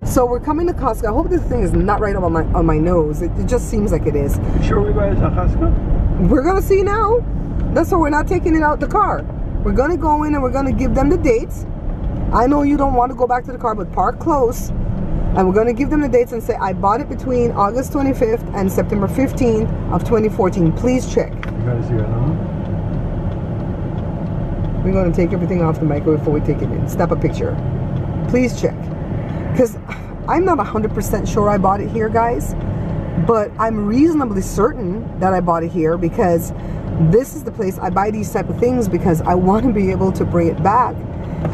So we're coming to Costco. I hope this thing is not right on my nose. It just seems like it is. You sure we're going to Costco? We're gonna see now. That's why we're not taking it out the car. We're gonna go in and we're gonna give them the dates. I know you don't want to go back to the car, but park close. And we're gonna give them the dates and say I bought it between August 25th and September 15th of 2014. Please check. You gotta see it now. We're gonna take everything off the microwave before we take it in. Snap a picture. Please check. Because I'm not 100% sure I bought it here, guys, but I'm reasonably certain that I bought it here because this is the place I buy these type of things because I want to be able to bring it back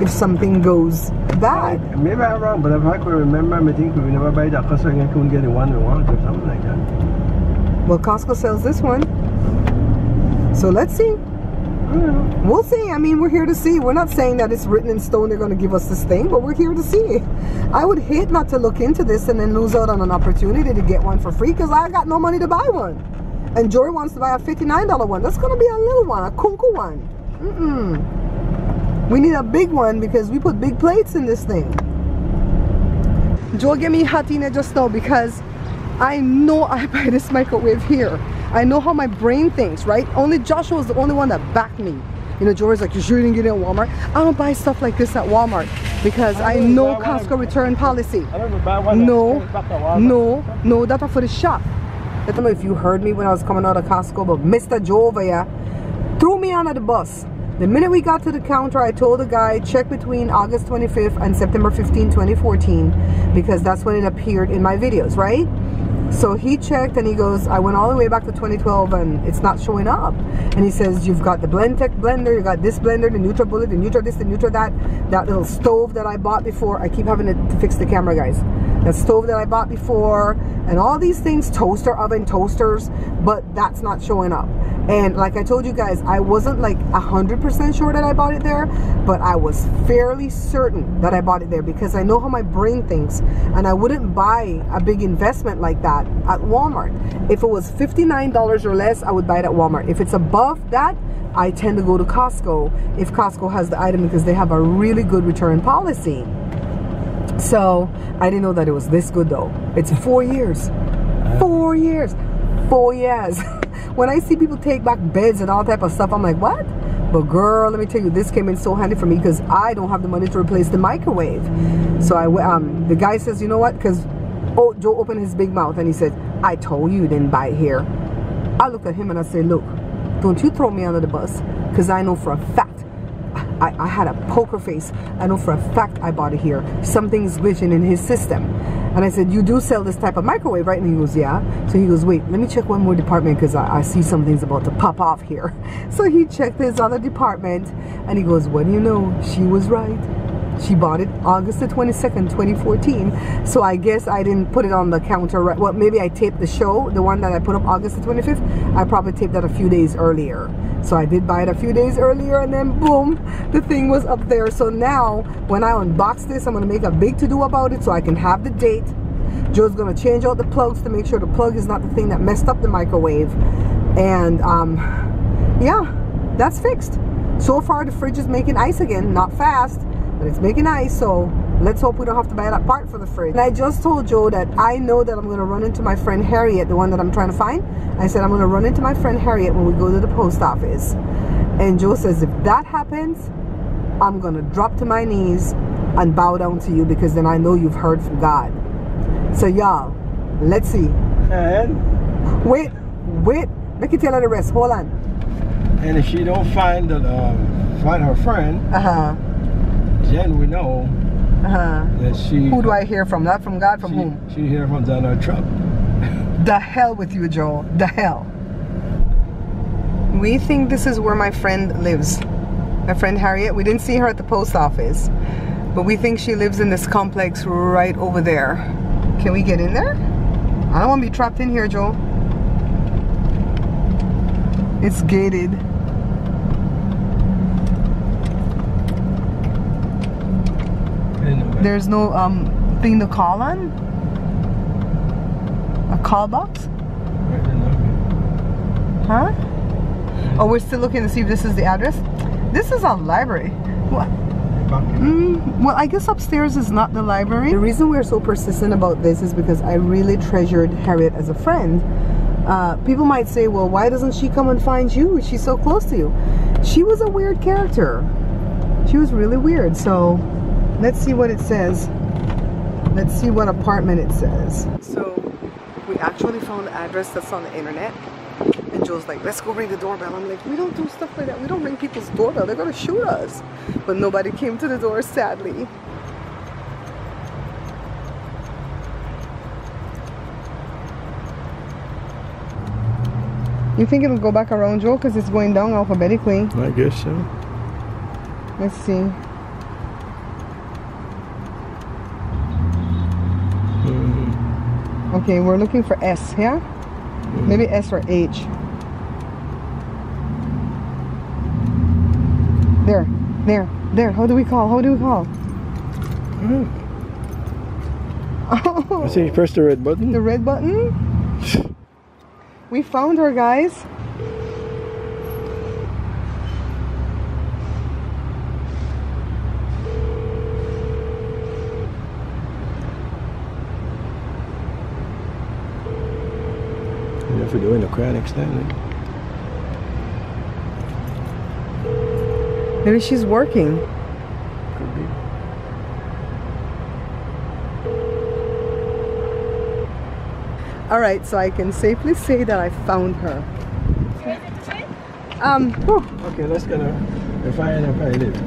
if something goes bad. Maybe I'm wrong, but if I could remember, I think we never buy that Costco and I couldn't get the one we want or something like that. Well, Costco sells this one, so let's see. We'll see. I mean, we're here to see. We're not saying that it's written in stone they're going to give us this thing, but we're here to see. I would hate not to look into this and then lose out on an opportunity to get one for free because I got no money to buy one. And Jory wants to buy a $59 one. That's going to be a little one, a kunku one. We need a big one because we put big plates in this thing. Joe gave me Hatina just now because I know I buy this microwave here. I know how my brain thinks, right? Only Joshua was the only one that backed me. You know, Jory's like, you sure you didn't get it at Walmart? I don't buy stuff like this at Walmart because I know Costco return policy. I don't buy one. No, that's for the shop. I don't know if you heard me when I was coming out of Costco, but Mr. Joe over here threw me under the bus. The minute we got to the counter, I told the guy, check between August 25th and September 15, 2014, because that's when it appeared in my videos, right? So he checked and he goes, I went all the way back to 2012 and it's not showing up. And he says, you've got the Blendtec blender, you got this blender, the NutriBullet, the Nutra this, the Nutra that little stove that I bought before. I keep having to fix the camera, guys. That stove that I bought before and all these things, toaster oven, toasters, but that's not showing up. And like I told you guys, I wasn't like 100% sure that I bought it there, but I was fairly certain that I bought it there because I know how my brain thinks, and I wouldn't buy a big investment like that at Walmart. If it was $59 or less, I would buy it at Walmart. If it's above that, I tend to go to Costco if Costco has the item because they have a really good return policy. So I didn't know that it was this good though. It's 4 years. 4 years. 4 years. When I see people take back beds and all type of stuff, I'm like, what? But girl, let me tell you, this came in so handy for me because I don't have the money to replace the microwave. So the guy says, you know what? Because Joe opened his big mouth and he said, I told you didn't buy it here. I looked at him and I said, look, don't you throw me under the bus because I know for a fact, I had a poker face. I know for a fact I bought it here. Something's glitching in his system. And I said, you do sell this type of microwave, right? And he goes, yeah. So he goes, wait, let me check one more department because I see something's about to pop off here. So he checked his other department and he goes, what do you know? She was right. She bought it August the 22nd, 2014. So I guess I didn't put it on the counter. Right? Well, maybe I taped the show, the one that I put up August the 25th. I probably taped that a few days earlier. So I did buy it a few days earlier and then boom, the thing was up there. So now when I unbox this, I'm going to make a big to-do about it so I can have the date. Joe's going to change out the plugs to make sure the plug is not the thing that messed up the microwave. And yeah, that's fixed. So far the fridge is making ice again, not fast, but it's making ice. So let's hope we don't have to buy that part for the fridge. And I just told Joe that I know that I'm going to run into my friend Harriet, the one that I'm trying to find. I said I'm going to run into my friend Harriet when we go to the post office. And Joe says if that happens, I'm going to drop to my knees and bow down to you because then I know you've heard from God. So y'all, let's see. And wait, make it tell her the rest. Hold on. And if she don't find her friend, then we know that she. Who do I hear from? Not from God, from whom? She hear from Donald Trump. The hell with you, Joe. The hell. We think this is where my friend lives. My friend Harriet. We didn't see her at the post office, but we think she lives in this complex right over there. Can we get in there? I don't want to be trapped in here, Joe. It's gated. There's no thing to call on? A call box? Huh? Oh, we're still looking to see if this is the address? This is a library. What? Well, I guess upstairs is not the library. The reason we're so persistent about this is because I really treasured Harriet as a friend. People might say, well, why doesn't she come and find you? She's so close to you. She was a weird character. She was really weird. So let's see what it says. Let's see what apartment it says. So we actually found the address that's on the internet. And Joe's like, let's go ring the doorbell. I'm like, we don't do stuff like that. We don't ring people's doorbell. They're gonna shoot us. But nobody came to the door, sadly. You think it'll go back around, Joe? Because it's going down alphabetically. I guess so. Let's see. Okay, we're looking for S, yeah? Maybe S or H. There. How do we call? Oh. I see you press the red button. The red button? We found her, guys. If we're doing the crowd extended. Maybe she's working. Could be. Alright, so I can safely say that I found her. Okay, let's go now. If I end up I did.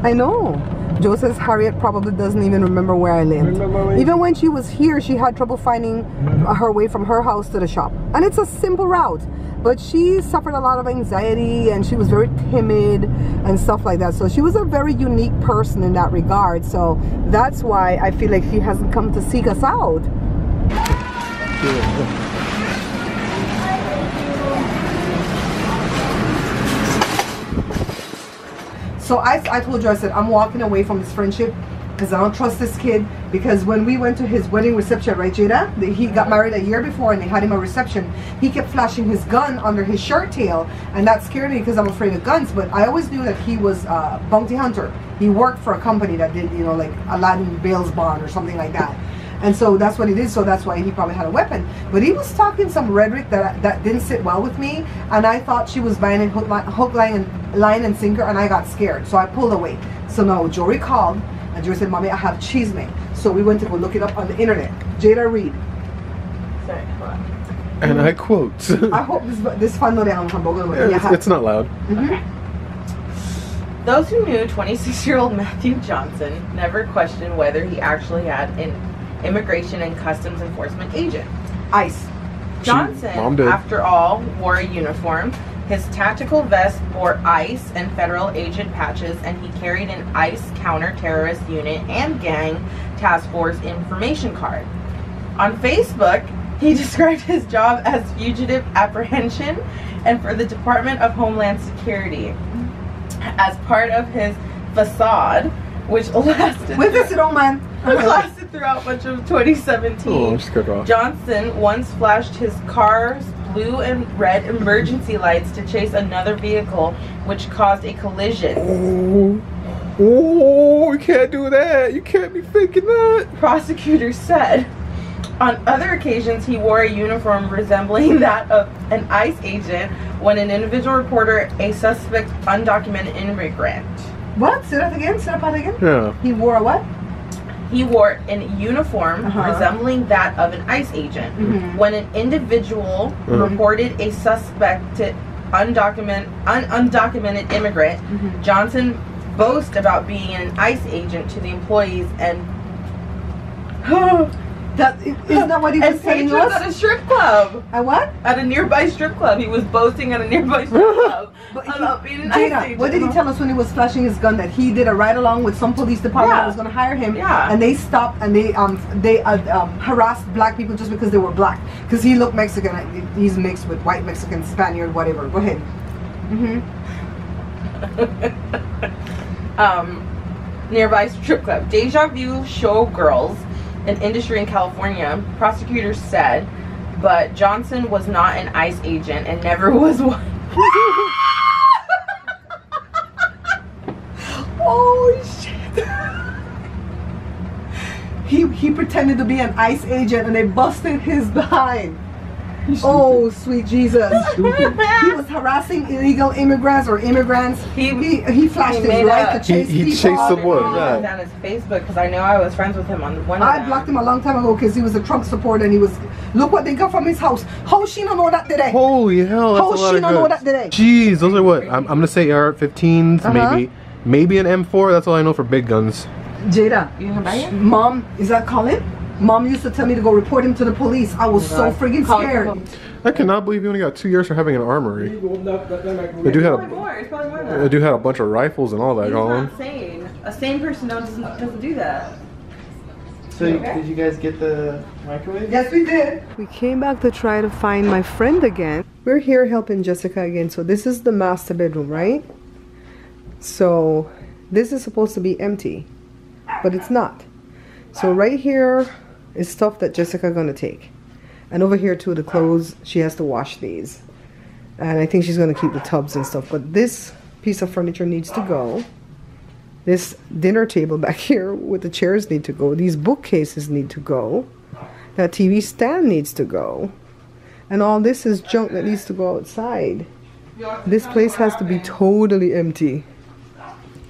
I know. Joe says Harriet probably doesn't even remember where I lived. Even when she was here, she had trouble finding her way from her house to the shop. And it's a simple route. But she suffered a lot of anxiety and she was very timid and stuff like that. So she was a very unique person in that regard. So that's why I feel like she hasn't come to seek us out. So I told you, I said, I'm walking away from this friendship because I don't trust this kid. Because when we went to his wedding reception, right, Jada? He got married a year before and they had him a reception. He kept flashing his gun under his shirt tail, and that scared me because I'm afraid of guns. But I always knew that he was a bounty hunter. He worked for a company that did, you know, like Aladdin Bales Bond or something like that. And so that's what he did, so that's why he probably had a weapon. But he was talking some rhetoric that didn't sit well with me, and I thought she was buying a hook, line, and sinker, and I got scared, so I pulled away. So now Jory called, and Jory said, Mommy, I have cheese made. So we went to go look it up on the internet. Jada, read. Sorry, hold on. And I quote. I hope this fun It's not loud. Okay. Those who knew 26-year-old Matthew Johnson never questioned whether he actually had an immigration and customs enforcement agent. ICE. Johnson, after all, wore a uniform. His tactical vest bore ICE and federal agent patches, and he carried an ICE counter-terrorist unit and gang task force information card. On Facebook, he described his job as fugitive apprehension and for the Department of Homeland Security. As part of his facade, which lasted throughout much of 2017. Johnson once flashed his car's blue and red emergency lights to chase another vehicle, which caused a collision. Oh, you can't do that. You can't be faking that. Prosecutors said. On other occasions, he wore a uniform resembling that of an ICE agent when an individual reported a suspect undocumented immigrant. What? Say that again? Say that part again? Yeah. He wore a what? He wore a uniform resembling that of an ICE agent when an individual reported a suspected undocumented immigrant. Johnson boasted about being an ICE agent to the employees and isn't that what he was saying? At a strip club. At what? At a nearby strip club. He was boasting at a nearby strip club about being an ICE agent. What did he tell us when he was flashing his gun? That he did a ride along with some police department that was going to hire him, and they stopped and they harassed black people just because they were black, because he looked Mexican. He's mixed with white, Mexican, Spaniard, whatever. Go ahead. Nearby strip club. Deja Vu Showgirls, an industry in California, prosecutors said, but Johnson was not an ICE agent and never was one. shit. He pretended to be an ICE agent and they busted his behind. Oh, sweet Jesus. He was harassing illegal immigrants or immigrants. He flashed his light to chase people. He chased them what? Yeah. Down his Facebook because I know I was friends with him on one of them. I blocked him a long time ago because he was a Trump supporter and he was, look what they got from his house. How she don't know that today? Holy hell, that's a lot How she of don't know that today? Jeez, those are what? I'm gonna say AR-15s, maybe an M4. That's all I know for big guns. Jada, you gonna buy it? Mom, is that Colin? Mom used to tell me to go report him to the police. I was so friggin' scared. I cannot believe you only got 2 years for having an armory. The dude had a bunch of rifles and all that. He's not sane. A sane person doesn't do that. So did you guys get the microwave? Yes, we did. We came back to try to find my friend again. We're here helping Jessica again. So this is the master bedroom, right? So this is supposed to be empty, but it's not. So right here is stuff that Jessica gonna take. And over here too, the clothes, she has to wash these. And I think she's gonna keep the tubs and stuff. But this piece of furniture needs to go. This dinner table back here with the chairs need to go. These bookcases need to go. That TV stand needs to go. And all this is junk that needs to go outside. This place has to be totally empty.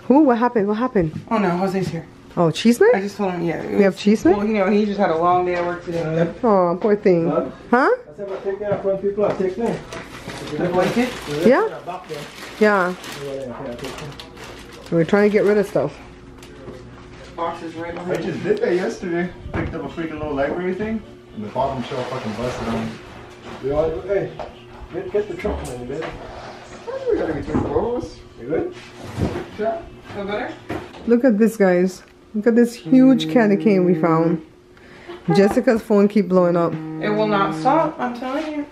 Who? What happened? What happened? Oh no, Jose's here. Oh, cheese night? I just told him, yeah. We have cheese night? Well, you know, he just had a long day at work today. Oh, poor thing. Huh? I said, but take that front people, I'll take them. The blanket? Yeah? Yeah. We're trying to get rid of stuff. Boxes right I behind just did that yesterday. Picked up a freaking little library thing, and the bottom shelf fucking busted on me. Hey, get the truck money, man. We gotta get 2 clothes. You good? Feel better? Look at this, guys. Look at this huge candy cane we found. Jessica's phone keep blowing up. It will not stop, I'm telling you.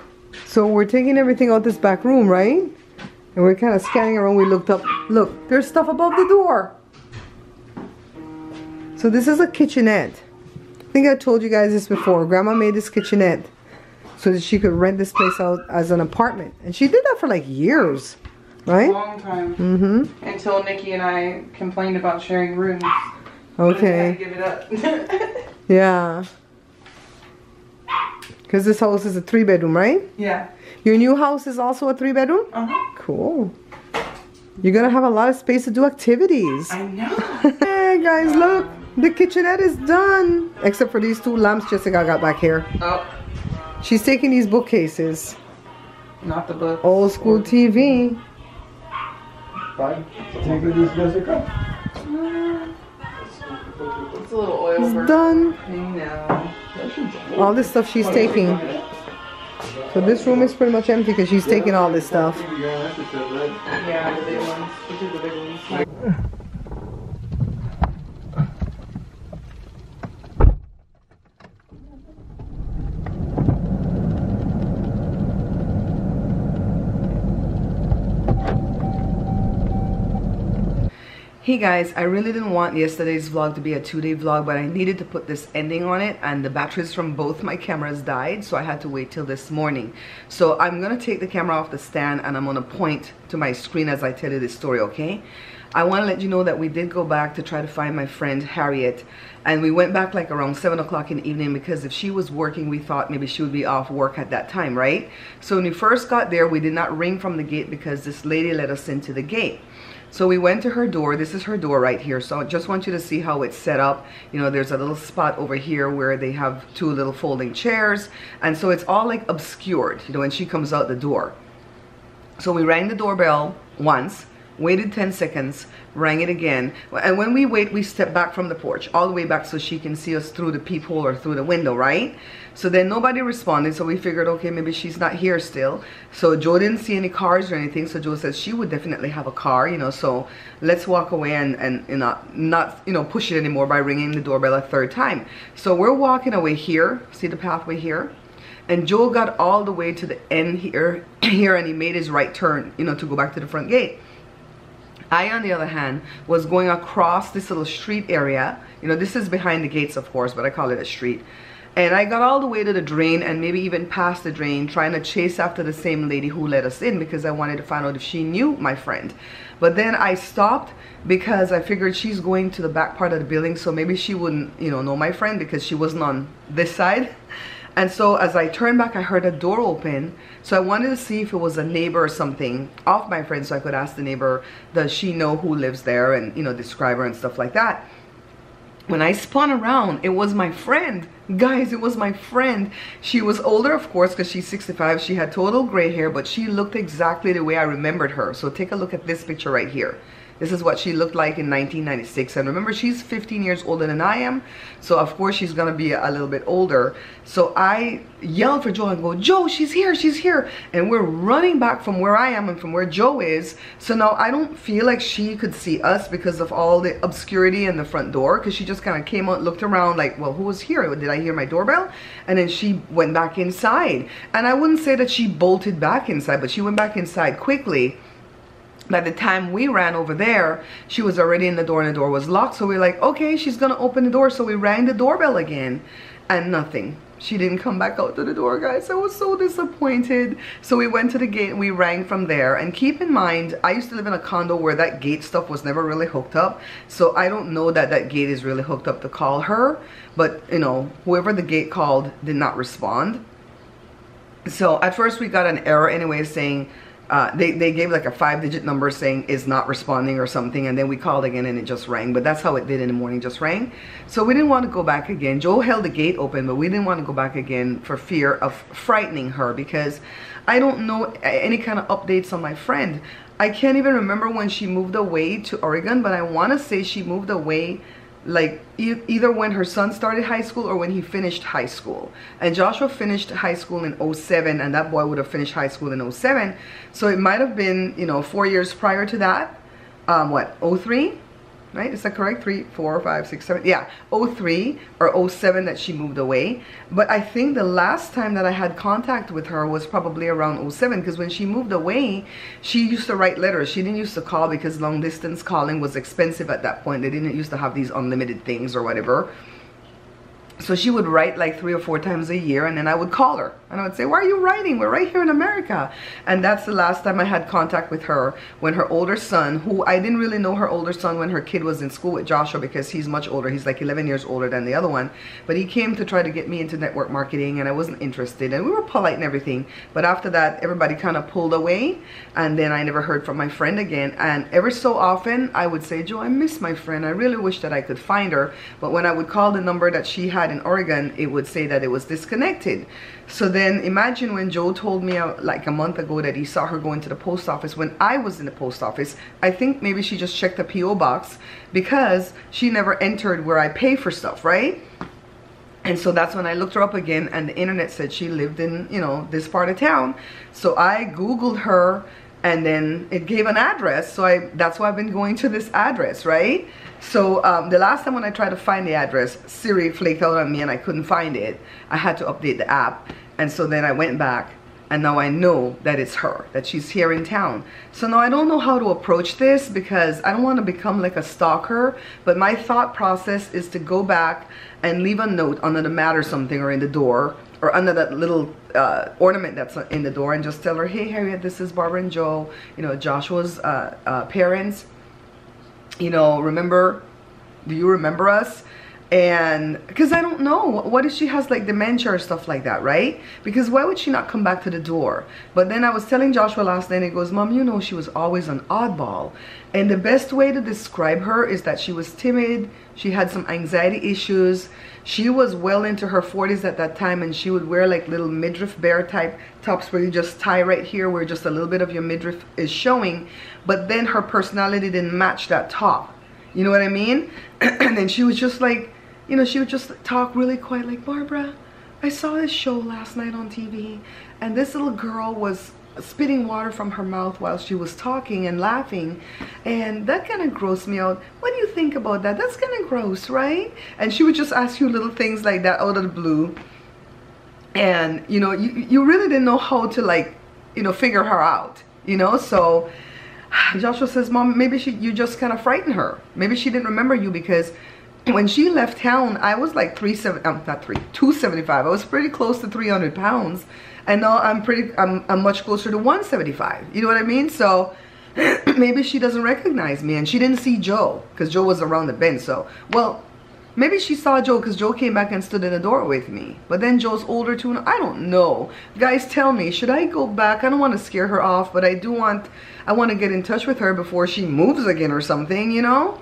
So we're taking everything out this back room, right? And we're kind of scanning around. We looked up. Look, there's stuff above the door. So this is a kitchenette. I think I told you guys this before. Grandma made this kitchenette so that she could rent this place out as an apartment. And she did that for like years, right? A long time. Until Nikki and I complained about sharing rooms. Okay. Give it up. Yeah. Because this house is a 3-bedroom, right? Yeah. Your new house is also a 3-bedroom? Cool. You're gonna have a lot of space to do activities. I know. Hey guys, look. The kitchenette is done. Except for these 2 lamps Jessica got back here. Oh. She's taking these bookcases. Not the book. Old school TV. Fine. Take this, Jessica. It's a little oil. It's done. I know. All this stuff she's taking. So this room is pretty much empty because she's taking all this stuff. Yeah, the big ones. We do the big ones. Hey guys, I really didn't want yesterday's vlog to be a 2-day vlog, but I needed to put this ending on it, and the batteries from both my cameras died, so I had to wait till this morning. So I'm gonna take the camera off the stand and I'm gonna point to my screen as I tell you this story, okay? I want to let you know that we did go back to try to find my friend Harriet, and we went back like around 7 o'clock in the evening because if she was working, we thought maybe she would be off work at that time, right? So when we first got there, we did not ring from the gate because this lady let us into the gate. So we went to her door. This is her door right here. So I just want you to see how it's set up. You know, there's a little spot over here where they have 2 little folding chairs. And so it's all like obscured, you know, when she comes out the door. So we rang the doorbell once, waited 10 seconds, rang it again. And when we wait, we step back from the porch, all the way back so she can see us through the peephole or through the window, right? So then nobody responded, so we figured, okay, maybe she's not here still. So Joe didn't see any cars or anything, so Joe says she would definitely have a car, you know, so let's walk away and you know, not, you know, push it anymore by ringing the doorbell a 3rd time. So we're walking away here, see the pathway here? And Joe got all the way to the end here, and he made his right turn, you know, to go back to the front gate. I, on the other hand, was going across this little street area. You know, this is behind the gates, of course, but I call it a street. And I got all the way to the drain and maybe even past the drain, trying to chase after the same lady who let us in because I wanted to find out if she knew my friend. But then I stopped because I figured she's going to the back part of the building, so maybe she wouldn't, you know my friend because she wasn't on this side. And so as I turned back, I heard a door open. So I wanted to see if it was a neighbor or something of my friend, so I could ask the neighbor, does she know who lives there, and, you know, describe her and stuff like that. When I spun around, it was my friend. Guys, it was my friend. She was older, of course, because she's 65. She had total gray hair, but she looked exactly the way I remembered her. So take a look at this picture right here. This is what she looked like in 1996. And remember, she's 15 years older than I am. So, of course, she's going to be a little bit older. So I yelled for Joe and go, Joe, she's here, she's here. And we're running back from where I am and from where Joe is. So now I don't feel like she could see us because of all the obscurity in the front door. Because she just kind of came out, looked around like, well, who was here? Did I hear my doorbell? And then she went back inside. And I wouldn't say that she bolted back inside, but she went back inside quickly. By the time we ran over there, she was already in the door and the door was locked. So we're like, okay, she's gonna open the door. So we rang the doorbell again and nothing. She didn't come back out to the door, guys. I was so disappointed. So we went to the gate and we rang from there. And keep in mind, I used to live in a condo where that gate stuff was never really hooked up. So I don't know that that gate is really hooked up to call her. But, you know, whoever the gate called did not respond. So at first we got an error anyway saying, they gave like a 5-digit number saying is not responding or something, and then we called again and it just rang. But that's how it did in the morning, just rang. So we didn't want to go back again. Joe held the gate open, but we didn't want to go back again for fear of frightening her, because I don't know any kind of updates on my friend. I can't even remember when she moved away to Oregon, but I want to say she moved away like either when her son started high school or when he finished high school. And Joshua finished high school in 07, and that boy would have finished high school in 07. So it might have been, you know, 4 years prior to that. What, 03? Right? Is that correct? 3, 4, 5, 6, 7. Yeah, 03 or 07 that she moved away. But I think the last time that I had contact with her was probably around 07, because when she moved away, she used to write letters. She didn't used to call because long distance calling was expensive at that point. They didn't used to have these unlimited things or whatever. So she would write like 3 or 4 times a year, and then I would call her and I would say, why are you writing? We're right here in America. And that's the last time I had contact with her, when her older son, who I didn't really know her older son when her kid was in school with Joshua, because he's much older. He's like 11 years older than the other one. But he came to try to get me into network marketing, and I wasn't interested. And we were polite and everything. But after that, everybody kind of pulled away, and then I never heard from my friend again. And every so often, I would say, Joe, I miss my friend. I really wish that I could find her. But when I would call the number that she had in Oregon, it would say that it was disconnected. So then imagine when Joe told me like a month ago that he saw her going to the post office when I was in the post office. I think maybe she just checked the P.O. box because she never entered where I pay for stuff, right? And so that's when I looked her up again, and the internet said she lived in, you know, this part of town. So I Googled her, and then it gave an address. So that's why I've been going to this address, right? So the last time when I tried to find the address, Siri flaked out on me and I couldn't find it. I had to update the app. And so then I went back, and now I know that it's her, that she's here in town. So now I don't know how to approach this, because I don't want to become like a stalker. But my thought process is to go back and leave a note under the mat or something, or in the door, or under that little ornament that's in the door, and just tell her, hey Harriet, this is Barbara and Joe, you know, Joshua's parents. You know, do you remember us? And because I don't know, what if she has like dementia or stuff like that, right? Because why would she not come back to the door? But then I was telling Joshua last night, and he goes, Mom, you know, she was always an oddball. And the best way to describe her is that she was timid. She had some anxiety issues. She was well into her 40s at that time, and she would wear like little midriff bear type tops where you just tie right here where just a little bit of your midriff is showing. But then her personality didn't match that top. You know what I mean? And then she was just like, you know, she would just talk really quiet, like, Barbara, I saw this show last night on TV, and this little girl was spitting water from her mouth while she was talking and laughing, and that kind of grossed me out. What do you think about that? That's kind of gross, right? And she would just ask you little things like that out of the blue, and you know, you really didn't know how to, like, you know, figure her out, you know. So Joshua says, Mom, maybe you just kind of frightened her. Maybe she didn't remember you because when she left town, I was like 275. I was pretty close to 300 pounds. And now I'm much closer to 175. You know what I mean? So maybe she doesn't recognize me, and she didn't see Joe because Joe was around the bend. So, well, maybe she saw Joe because Joe came back and stood in the door with me. But then Joe's older too. I don't know. Guys, tell me, should I go back? I don't want to scare her off, but I want to get in touch with her before she moves again or something, you know?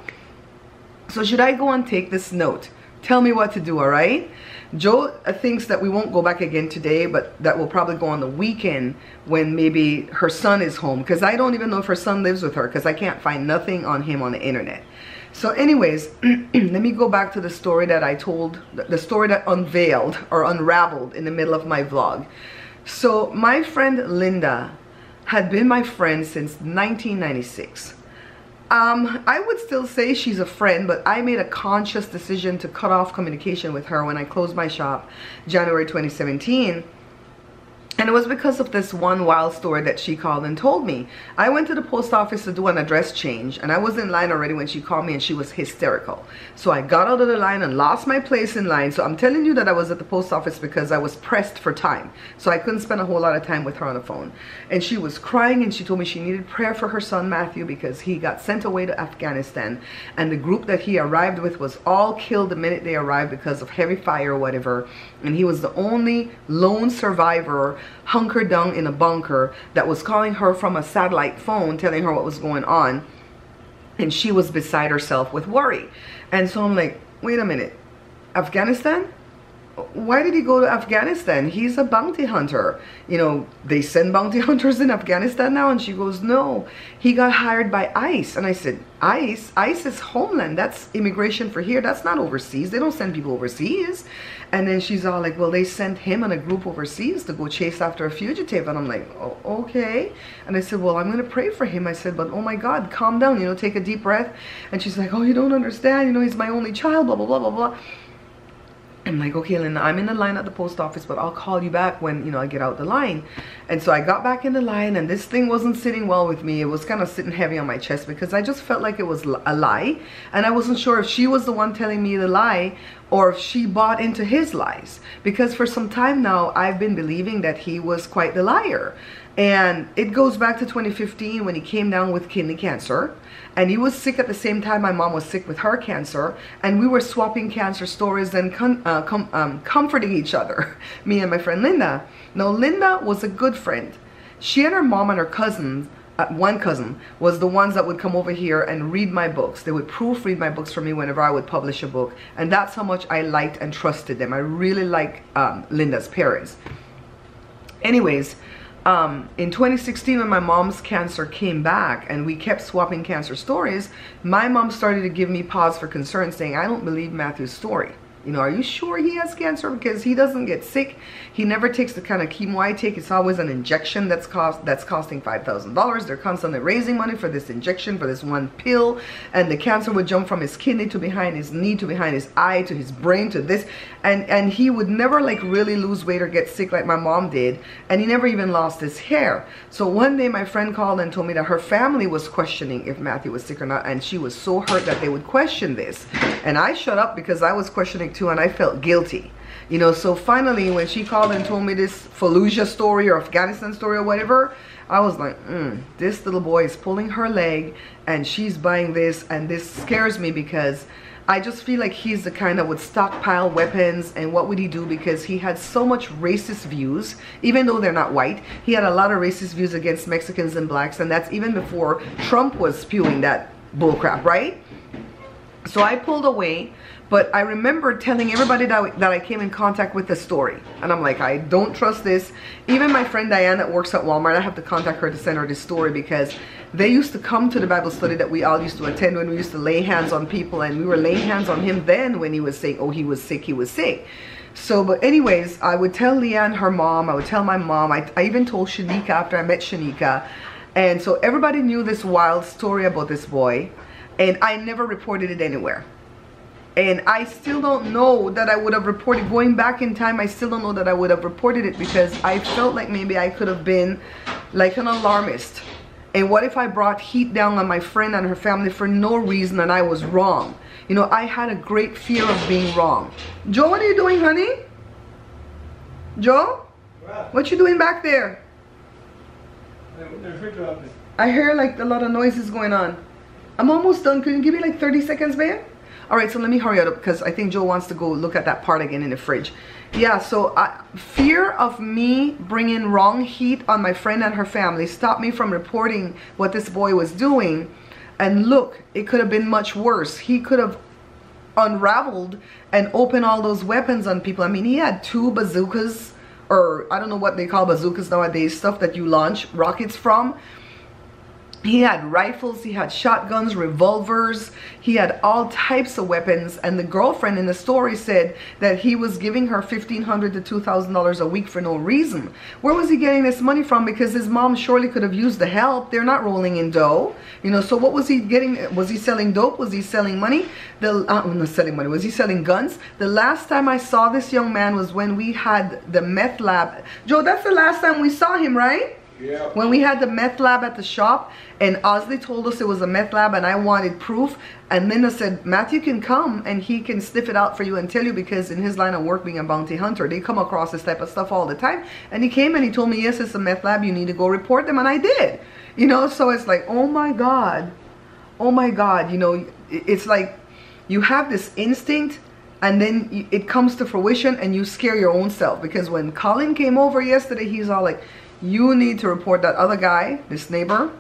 So should I go and take this note? Tell me what to do, all right? Joe thinks that we won't go back again today, but that we'll probably go on the weekend when maybe her son is home, because I don't even know if her son lives with her because I can't find nothing on him on the internet. So anyways, let me go back to the story that I told, the story that unveiled or unraveled in the middle of my vlog. So my friend Linda had been my friend since 1996. I would still say she's a friend, but I made a conscious decision to cut off communication with her when I closed my shop January 2017. And it was because of this one wild story that she called and told me. I went to the post office to do an address change, and I was in line already when she called me, and she was hysterical. So I got out of the line and lost my place in line. So I'm telling you that I was at the post office because I was pressed for time. So I couldn't spend a whole lot of time with her on the phone. And she was crying, and she told me she needed prayer for her son Matthew because he got sent away to Afghanistan. And the group that he arrived with was all killed the minute they arrived because of heavy fire or whatever. And he was the only lone survivor hunkered down in a bunker that was calling her from a satellite phone, telling her what was going on. And she was beside herself with worry. And so I'm like, wait a minute, Afghanistan? Why did he go to Afghanistan? He's a bounty hunter. You know, they send bounty hunters in Afghanistan now. And she goes, no, he got hired by ICE. And I said, ICE? ICE is homeland. That's immigration for here. That's not overseas. They don't send people overseas. And then she's all like, well, they sent him and a group overseas to go chase after a fugitive. And I'm like, oh, okay. And I said, well, I'm going to pray for him. I said, but oh my God, calm down, you know, take a deep breath. And she's like, oh, you don't understand. You know, he's my only child, blah, blah, blah, blah, blah. I'm like, okay, Linda, I'm in the line at the post office, but I'll call you back when, you know, I get out the line. And so I got back in the line, and this thing wasn't sitting well with me. It was kind of sitting heavy on my chest because I just felt like it was a lie. And I wasn't sure if she was the one telling me the lie or if she bought into his lies. Because for some time now, I've been believing that he was quite the liar. And it goes back to 2015 when he came down with kidney cancer. And he was sick at the same time my mom was sick with her cancer. And we were swapping cancer stories and comforting each other, me and my friend Linda. Now, Linda was a good friend. She and her mom and her cousins, one cousin, was the ones that would come over here and read my books. They would proofread my books for me whenever I would publish a book. And that's how much I liked and trusted them. I really like Linda's parents. Anyways, in 2016, when my mom's cancer came back and we kept swapping cancer stories, my mom started to give me pause for concern, saying, I don't believe Matthew's story. You know, are you sure he has cancer? Because he doesn't get sick. He never takes the kind of chemo I take. It's always an injection that's costing $5,000. They're constantly raising money for this injection, for this one pill. And the cancer would jump from his kidney to behind his knee, to behind his eye, to his brain, to this. And he would never like really lose weight or get sick like my mom did. And he never even lost his hair. So one day my friend called and told me that her family was questioning if Matthew was sick or not. And she was so hurt that they would question this. And I shut up because I was questioning too, and I felt guilty. You know, so finally when she called and told me this Fallujah story or Afghanistan story or whatever, I was like, this little boy is pulling her leg and she's buying this, and this scares me because I just feel like he's the kind that would stockpile weapons. And what would he do? Because he had so much racist views, even though they're not white. He had a lot of racist views against Mexicans and blacks, and that's even before Trump was spewing that bullcrap, right? So I pulled away, but I remember telling everybody that I came in contact with the story. And I'm like, I don't trust this. Even my friend Diane that works at Walmart, I have to contact her to send her this story because they used to come to the Bible study that we all used to attend when we used to lay hands on people. And we were laying hands on him then when he was saying, oh, he was sick, he was sick. So, but anyways, I would tell Leanne, her mom, I would tell my mom. I even told Shanika after I met Shanika. And so everybody knew this wild story about this boy. And I never reported it anywhere. And I still don't know that I would have reported, going back in time, I still don't know that I would have reported it because I felt like maybe I could have been like an alarmist. And what if I brought heat down on my friend and her family for no reason and I was wrong? You know, I had a great fear of being wrong. Joe, what are you doing, honey? Joe? What you doing back there? I hear like a lot of noises going on. I'm almost done. Can you give me like 30 seconds, babe? All right, so let me hurry up because I think Joe wants to go look at that part again in the fridge. Yeah, so fear of me bringing wrong heat on my friend and her family stopped me from reporting what this boy was doing. And look, it could have been much worse. He could have unraveled and opened all those weapons on people. I mean, he had 2 bazookas, or I don't know what they call bazookas nowadays, stuff that you launch rockets from. He had rifles, he had shotguns, revolvers, he had all types of weapons. And the girlfriend in the story said that he was giving her $1,500 to $2,000 a week for no reason. Where was he getting this money from? Because his mom surely could have used the help. They're not rolling in dough. You know, so what was he getting? Was he selling dope? Was he selling money? Not selling money. Was he selling guns? The last time I saw this young man was when we had the meth lab. Joe, that's the last time we saw him, right? Yeah. When we had the meth lab at the shop, and Osley told us it was a meth lab and I wanted proof, and Linda said, Matthew can come and he can sniff it out for you and tell you, because in his line of work being a bounty hunter, they come across this type of stuff all the time. And he came and he told me, yes, it's a meth lab, you need to go report them, and I did. You know, so it's like, oh my God, you know, it's like you have this instinct and then it comes to fruition and you scare your own self. Because when Colin came over yesterday, he's all like, you need to report that other guy, this neighbor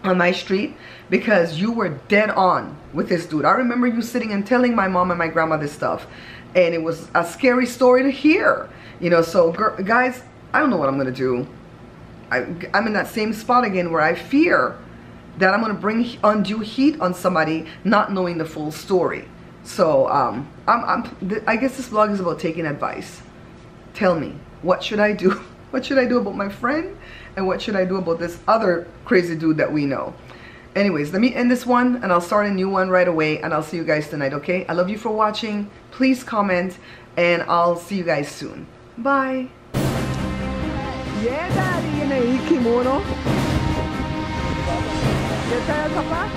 on my street, because you were dead on with this dude. I remember you sitting and telling my mom and my grandma this stuff, and it was a scary story to hear. You know, so guys, I don't know what I'm gonna do. I'm in that same spot again where I fear that I'm gonna bring undue heat on somebody not knowing the full story. So I guess this vlog is about taking advice. Tell me, what should I do? What should I do about my friend? And what should I do about this other crazy dude that we know? Anyways, let me end this one and I'll start a new one right away, and I'll see you guys tonight, okay? I love you for watching. Please comment and I'll see you guys soon. Bye. Yeah, Daddy, in a kimono. ¿Qué tal, papá?